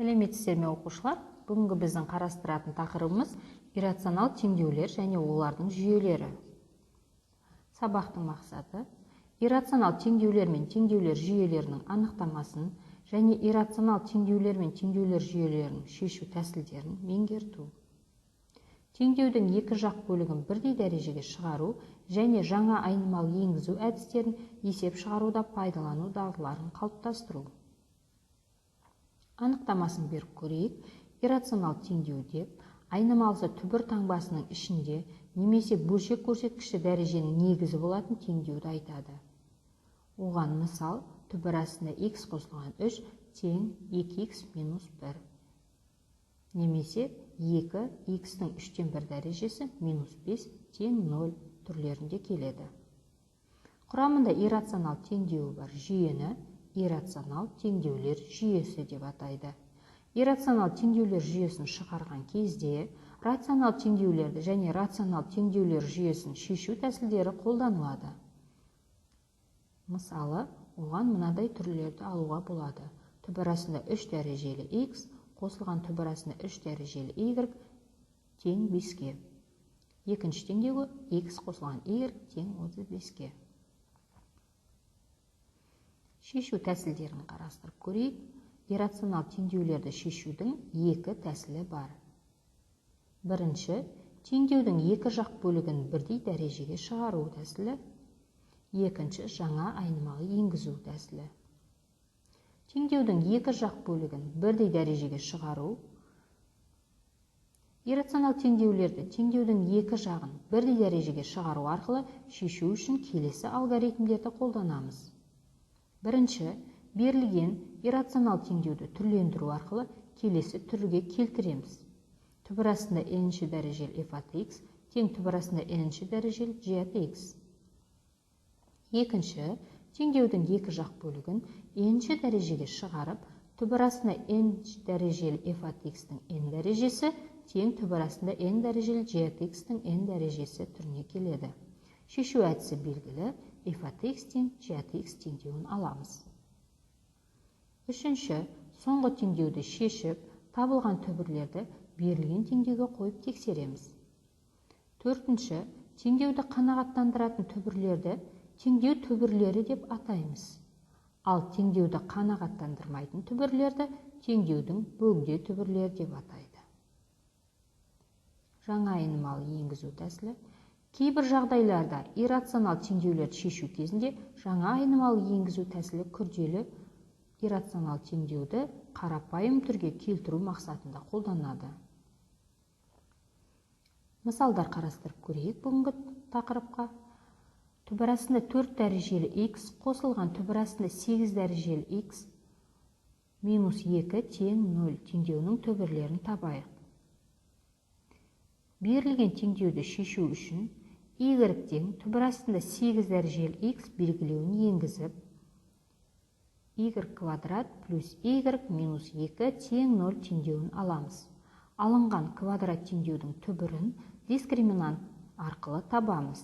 Сәлеметсіздер ме оқушылар? Бүгінгі біздің қарастыратын тақырыбымыз иррационал теңдеулер және олардың жүйелері. Сабақтың мақсаты иррационал теңдеулер мен теңдеулер жүйелерінің анықтамасын және иррационал теңдеулер мен теңдеулер жүйелерінің шешу тәсілдерін меңгерту. Теңдеудің екі жақ бөлігін бірдей дәрежеге шығару және жаңа айнымал енгізу әдістерін есеп шығаруда пайдалану дағдыларын қалыптастыру. Анықтамасын беріп көрейік. Иррационал теңдеуде айнымалысы түбір таңбасының ішінде немесе бөлшек көрсеткіші дәреженің негізі болатын теңдеуді айтады. Оған мысал түбір астына x қосылған 3 тең 2x минус 1 немесе 2x-ның 3-тен 1 дәрежесі минус 5 тең 0 түрлерінде келеді. Құрамында иррационал теңдеуі бар жүйені иррационал теңдеулер жүйесі деп атайды. Иррационал теңдеулер жүйесін шығарған кезде рационал теңдеулерді және рационал теңдеулер жүйесін шешу тәсілдері қолданылады. Мысалы, оған мынадай түрлерді алуға болады. Түбір астында 3 дәрежелі x қосылған түбір астында 3 дәрежелі y тең 5-ке. Екінші теңдеуі x қосылған y тең 35-ке. Шешу тәсілдерін қарастырып көрейік. Иррационал теңдеулерді шешудің екі тәсілі бар. Бірінші, теңдеудің екі жақ бөлігін бірдей дәрежеге шығару тәсілі. Екінші, жаңа айнымалы енгізу тәсілі. Теңдеудің екі жақ бөлігін бірдей дәрежеге шығару. Иррационал теңдеулерді теңдеудің екі жағын бірдей дәрежеге шығару арқылы шешу үшін келесі алгоритмдерді қолданамыз. Бірінші, берілген иррационал теңдеуді түрлендіру арқылы келесі түрге келтіреміз. Түбір астында n-ші дәрежелі f от x тең түбір астында n-ші дәрежелі g от x. Екінші, теңдеудің екі жақ бөлігін n-ші дәрежеге шығарып, түбір астында n-ші дәрежелі f от x-тің n дәрежесі тең түбір астында n дәрежелі g от x-тің n дәрежесі түріне келеді. Шешу әдісі белгілі, f от x тең g от x теңдеуін аламыз. Үшінші, соңғы теңдеуді шешіп, табылған түбірлерді берілген теңдеуге қойып тексереміз. Төртінші, теңдеуді қанағаттандыратын түбірлерді теңдеу түбірлері деп атаймыз. Ал теңдеуді қанағаттандырмайтын түбірлерді теңдеудің бөгде түбірлері деп атайды. Жаңа айнымалы енгізу тәсілі. Кейбір жағдайларда иррационал теңдеулерді шешу кезінде жаңа айнымалы енгізу тәсілі күрделі иррационал теңдеуді қарапайым түрге келтіру мақсатында қолданады. Мысалдар қарастырып көрейік бүгінгі тақырыпқа. Түбір астында 4 дәрежелі x қосылған түбір астында 8 дәрежелі x минус 2 тең 0 теңдеуінің түбірлерін табайық. Берілген теңдеуді шешу үшін y тең түбір астында 8 дәрежелі x белгілеуін енгізіп, y квадрат плюс y минус 2 тең 0 теңдеуін аламыз. Алынған квадрат теңдеудің түбірін дискриминант арқылы табамыз.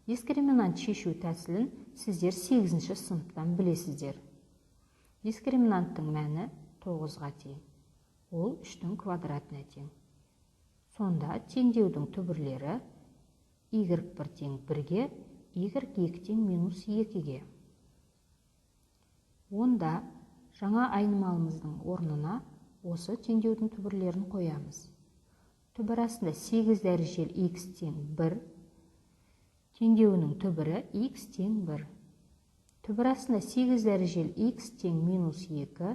Дискриминант шешу тәсілін сіздер 8-ші сыныптан білесіздер. Дискриминанттың мәні 9-ға тең. Ол 3-тің квадратына тең. Сонда теңдеудің түбірлері y1 тең 1-ге, y2 тең минус 2-ге. Онда жаңа айнымалымыздың орнына осы теңдеудің түбірлерін қоямыз. Түбір астында 8 дәрежелі x тең 1, теңдеуінің түбірі x тең 1. Түбір астында 8 дәрежелі x тең минус 2,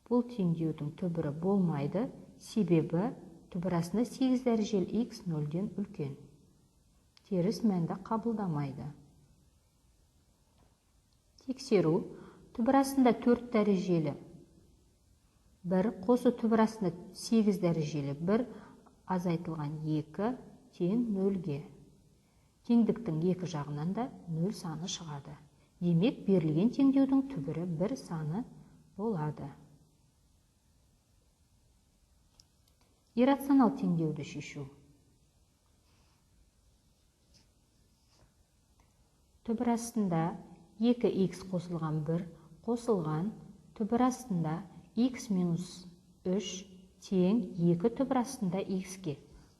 бұл теңдеудің түбірі болмайды, себебі түбір астында 8 дәрежелі x 0-ден үлкен. Теріс мәнді қабылдамайды. Тексеру. Түбір астында 4 дәрежелі 1 қосу түбір астында 8 дәрежелі 1 азайтылған 2 тең 0-ге. Теңдіктің екі жағынан да 0 саны шығады. Демек, берілген теңдеудің түбірі 1 саны болады. Иррационал теңдеуді шешу. Түбір астында 2x қосылған 1 қосылған түбір астында x минус 3 тең 2 түбір астында x-ке.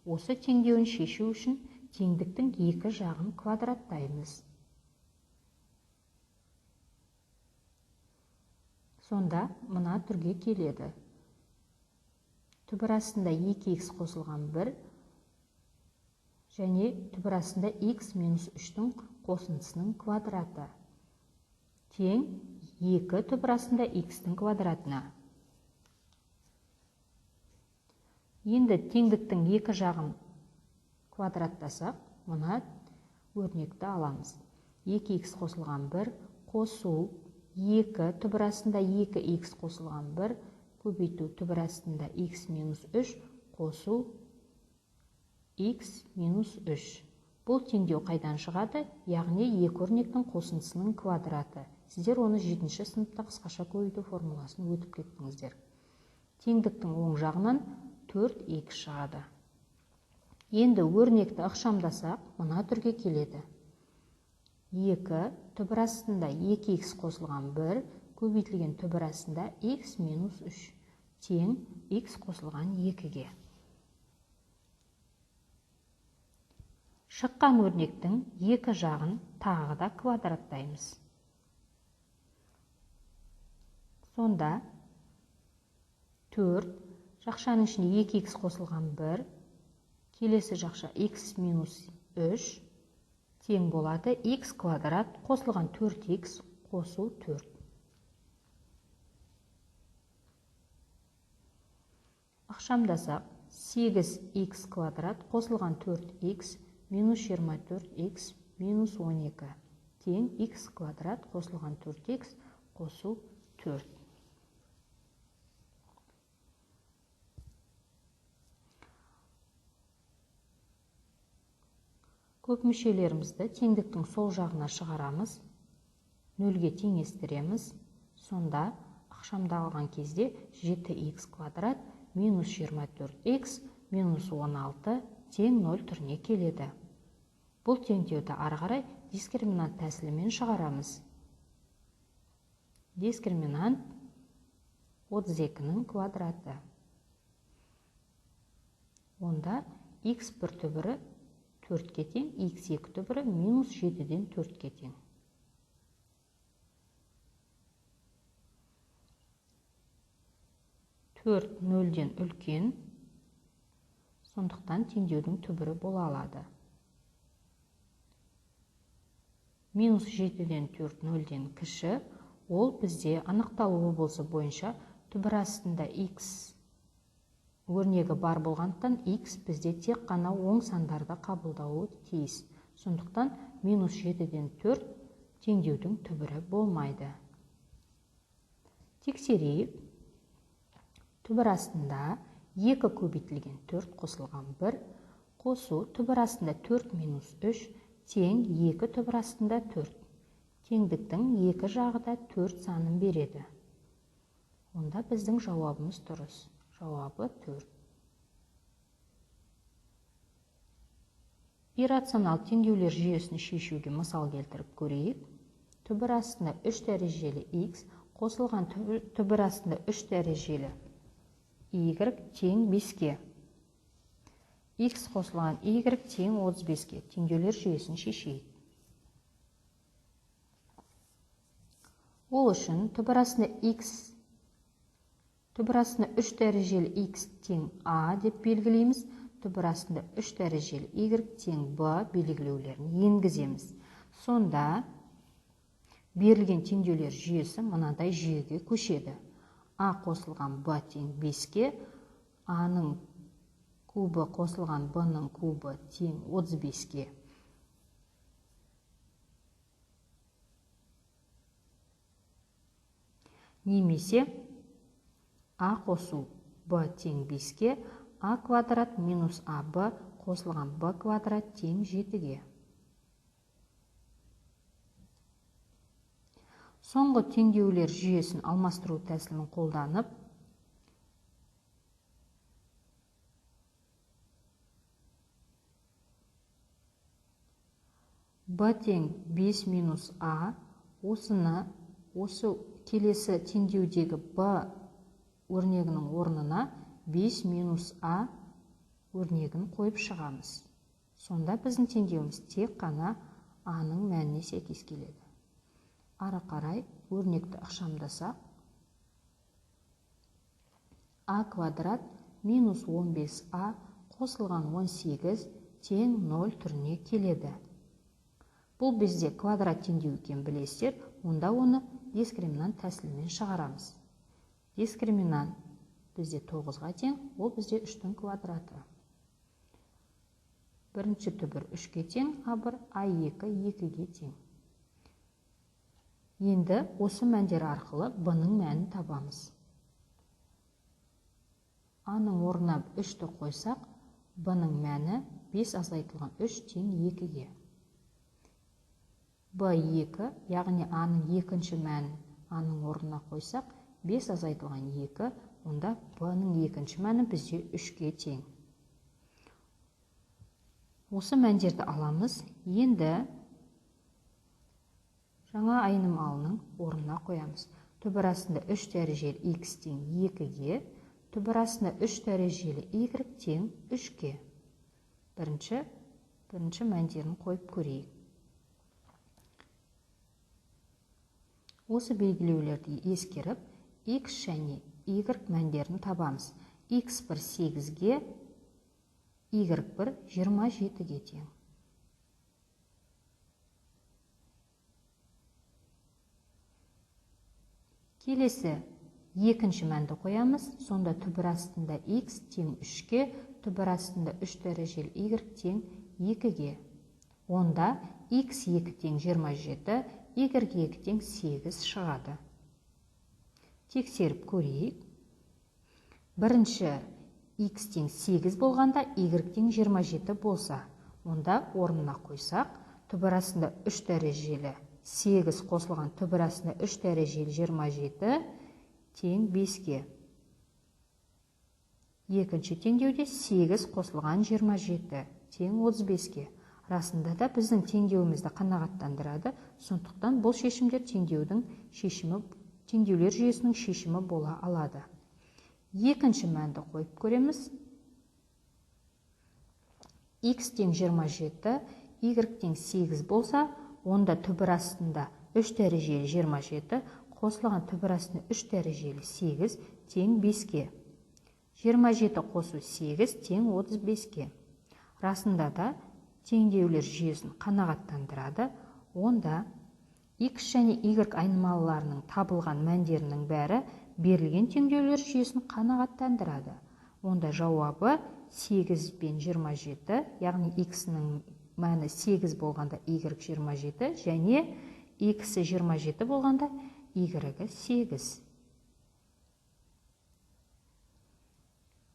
Осы теңдеуін шешу үшін теңдіктің екі жағын квадраттаймыз. Сонда мына түрге келеді. Түбір астында 2x қосылған 1 және түбір астында x минус 3-дің қосындысының квадраты тең 2 түбір астында x-дің квадратына. Енді теңдіктің екі жағын квадраттасақ, мына өрнекті аламыз. 2x қосылған 1 қосу 2 түбір астында 2x қосылған 1 көбейту түбір астында x минус 3 қосу x минус 3. Бұл теңдеу қайдан шығады? Яғни екі өрнектің қосындысының квадраты. Сіздер оны 7-ші сыныпта қысқаша көбейту формуласын өтіп кеттіңіздер. Теңдіктің оң жағынан 4x шығады. Енді өрнекті ықшамдасақ, мына түрге келеді. 2 түбір астында 2x қосылған 1 көбейтілген түбір астында x минус 3 тең x қосылған 2-ге. Шыққан өрнектің екі жағын тағы да квадраттаймыз. Сонда 4 жақшаның ішінде 2x қосылған 1, келесі жақша x минус 3 тең болады x квадрат қосылған 4x қосу 4. Ықшамдасақ 8x квадрат қосылған 4x минус 24x минус 12 тең x квадрат қосылған 4x қосу 4. Көп мүшелерімізді теңдіктің сол жағына шығарамыз, нөлге теңестіреміз. Сонда ықшамдалған кезде 7x квадрат минус 24x минус 16 тең 0 түріне келеді. Бұл теңдеуді ары қарай дискриминант тәсілімен шығарамыз. Дискриминант 32-нің квадраты. Онда x1 түбірі 4-ке тең, x2 түбірі минус 7-ден 4-ке тең. Төрт нөлден үлкен, сондықтан теңдеудің түбірі бола алады. Минус 7-ден 4 нөлден кіші, ол бізде анықталуы болса бойынша түбір астында x өрнегі бар болғандықтан x бізде тек қана оң сандарды қабылдауы тиіс. Сондықтан минус 7-ден 4 теңдеудің түбірі болмайды. Тексерейік. Түбір астында 2 көбейтілген 4 қосылған 1 қосу түбір астында 4 минус 3 тең 2 түбір астында 4. Теңдіктің екі жағы да 4 санын береді. Онда біздің жауабымыз дұрыс. Жауабы 4. Иррационал теңдеулер жүйесін шешуге мысал келтіріп көрейік. Түбір астында 3 дәрежелі x қосылған түбір астында 3 дәрежелі y тең 5-ке. X қосылған y тең 35-ке. Теңдеулер жүйесін шешейік. Ол үшін түбір астында 3 дәрежелі x тең a деп белгілейміз. Түбір астында 3 дәрежелі y тең b белгілеулерін енгіземіз. Сонда берілген теңдеулер жүйесі мынадай жүйеге көшеді. A қосылған b тең 5-ке, a-ның кубы қосылған b-ның кубы тең 35-ке. Немесе a қосу b тең 5-ке, a квадрат минус ab қосылған b квадрат тең 7-ге. Соңғы теңдеулер жүйесін алмастыру тәсілін қолданып, b тең 5 минус a, осы келесі теңдеудегі b өрнегінің орнына 5 минус а өрнегін қойып шығамыз. Сонда біздің теңдеуіміз тек қана аның мәніне сәйкес келеді. Ары қарай өрнекті ықшамдасақ, а квадрат минус 15а қосылған 18 тең 0 түріне келеді. Бұл бізде квадрат теңдеу екенін білесіздер, онда оны дискриминант тәсілімен шығарамыз. Дискриминант бізде 9-ға тең, ол бізде 3-тің квадраты. Бірінші түбір 3-ке тең, А1, А2 2-ге тең. Енді осы мәндер арқылы b-ның мәнін табамыз. А-ның орнына 3-ті қойсақ, b-ның мәні 5 азайтылған 3 тең 2-ге. b2, яғни А-ның екінші мәнін А-ның орнына қойсақ, 5 азайтылған 2, онда b-ның екінші мәні бізде 3-ке тең. Осы мәндерді аламыз. Енді жаңа айнымалының орнына қоямыз. Түбір астында 3 дәрежелі x тең 2-ге, түбір астында 3 дәрежелі y тең 3-ге. Бірінші мәндерін қойып көрейік. Осы белгілеулерді ескеріп, x және y мәндерін табамыз. x1 8-ге, y1 27-ге тең. Келесі екінші мәнді қоямыз. Сонда түбір астында x тең 3-ге, түбір астында 3 дәрежелі y тең 2-ге. Онда x2 тең 27, y2 тең 8 шығады. Тексеріп көрейік. Бірінші x тең 8 болғанда y тең 27 болса, онда орнына қойсақ, түбір астында 3 дәрежелі 8 қосылған түбір астында 3 дәрежелі 27 тең 5-ге. Екінші теңдеуде 8 қосылған 27 тең 35-ге. Расында да біздің теңдеуімізді қанағаттандырады. Сондықтан бұл шешімдер теңдеулер жүйесінің шешімі бола алады. Екінші мәнді қойып көреміз. X тең 27, Y тең 8 болса, онда түбір астында 3 дәрежелі 27 қосылған түбір астында 3 дәрежелі 8 тең 5-ге. 27 қосу 8 тең 35-ге. Расында да теңдеулер жүйесін қанағаттандырады. Онда x және y айнымалыларының табылған мәндерінің бәрі берілген теңдеулер жүйесін қанағаттандырады. Онда жауабы 8 пен 27, яғни x-ның мәні 8 болғанда y 27 және x 27 болғанда y 8.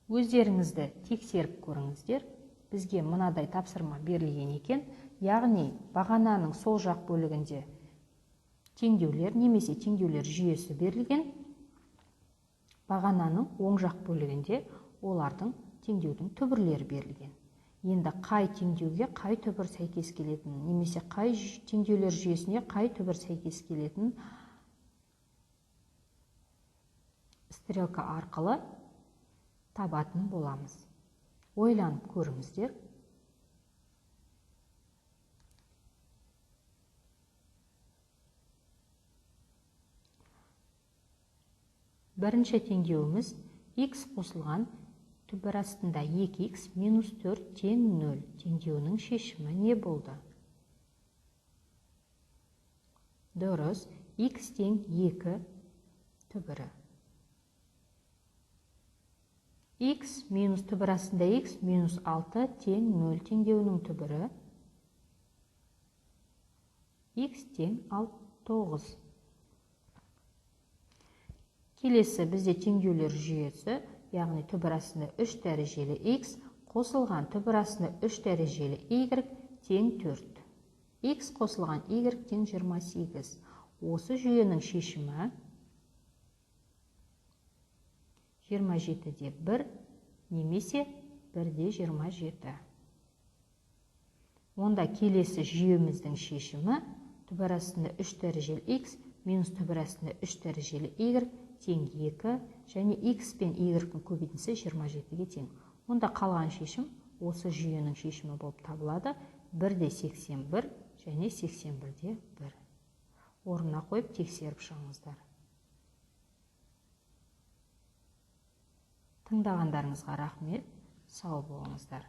Өздеріңізді тексеріп көріңіздер. Бізге мынадай тапсырма берілген екен, яғни бағананың сол жақ бөлігінде теңдеулер немесе теңдеулер жүйесі берілген, бағананың оң жақ бөлігінде олардың теңдеудің түбірлері берілген. Енді қай теңдеуге қай түбір сәйкес келетін, немесе қай теңдеулер жүйесіне қай түбір сәйкес келетін стрелка арқылы табатын боламыз. Ойланып көріңіздер. Бірінші теңдеуіміз x қосылған түбір астында 2x минус 4 тең 0 теңдеуінің шешімі не болды? Дұрыс, x тең 2 түбірі. X минус түбір астында x минус 6 тең 0 теңдеуінің түбірі. X тең 9. Келесі бізде теңдеулер жүйесі, яғни түбір астында 3 дәрежелі x қосылған түбір астында 3 дәрежелі y тең 4. X қосылған y тең 28. Осы жүйенің шешімі 27-де 1 немесе 1-де 27. Онда келесі жүйеміздің шешімі түбір астында 3 дәрежелі x минус түбір астында 3 дәрежелі y тең 2 және x пен y-дің көбейтіндісі 27-ге тең. Онда қалған шешім осы жүйенің шешімі болып табылады. 1-де 81 және 81-де 1. Орнына қойып тексеріп шығыңыздар. Тыңдағандарыңызға рахмет. Сау болыңыздар.